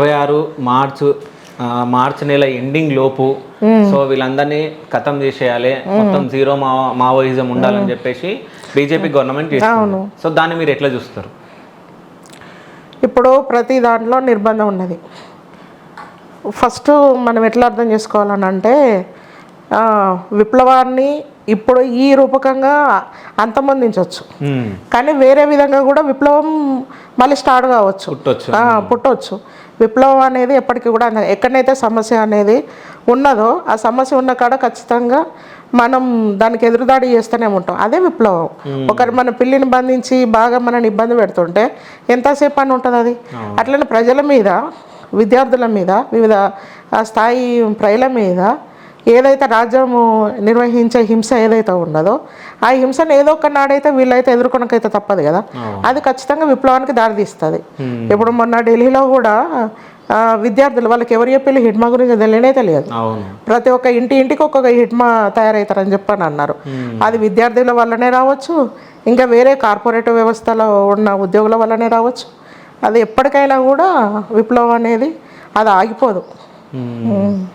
26 March March నెల ending లోపు so వీళ్ళందరినీ ఖతం చేసేయాలి, మొత్తం జీరో మావోయిజం ఉండాలని చెప్పేసి బీజేపీ గవర్నమెంట్ చేస్తుంది. సో దాన్ని మీరు ఎట్లా చూస్తారు? ఇప్పుడు ప్రతి దాంట్లో నిర్బంధం ఉన్నది. ఫస్ట్ మనం ఎట్లా అర్థం చేసుకోవాలని అంటే విప్లవాన్ని ఇప్పుడు ఈ రూపకంగా అంతమొందించవచ్చు, కానీ వేరే విధంగా కూడా విప్లవం మళ్ళీ స్టార్ట్ కావచ్చు, పుట్టవచ్చు. విప్లవం అనేది ఎప్పటికీ కూడా ఎక్కడైతే సమస్య అనేది ఉన్నదో ఆ సమస్య ఉన్న కాడ ఖచ్చితంగా మనం దానికి ఎదురుదాడి చేస్తూనే ఉంటాం. అదే విప్లవం. ఒకరు మన పిల్లిని బంధించి బాగా మనని ఇబ్బంది పెడుతుంటే ఎంతసేపు అని ఉంటుంది అది. అట్లనే ప్రజల మీద, విద్యార్థుల మీద, వివిధ స్థాయి ప్రజల మీద ఏదైతే రాజ్యము నిర్వహించే హింస ఏదైతే ఉన్నదో ఆ హింసను ఏదో ఒక నాడైతే వీళ్ళైతే ఎదుర్కొనకైతే తప్పదు కదా. అది ఖచ్చితంగా విప్లవానికి దారితీస్తుంది. ఇప్పుడు మొన్న ఢిల్లీలో కూడా విద్యార్థులు వాళ్ళకి ఎవరు చెప్పి హిడ్మా గురించి తెలియదు. ప్రతి ఒక్క ఇంటికి ఒక్కొక్క హిడ్మా తయారవుతారని చెప్పని అన్నారు. అది విద్యార్థుల వల్లనే రావచ్చు, ఇంకా వేరే కార్పొరేట్ వ్యవస్థలో ఉన్న ఉద్యోగుల వల్లనే రావచ్చు. అది ఎప్పటికైనా కూడా విప్లవం అనేది అది ఆగిపోదు.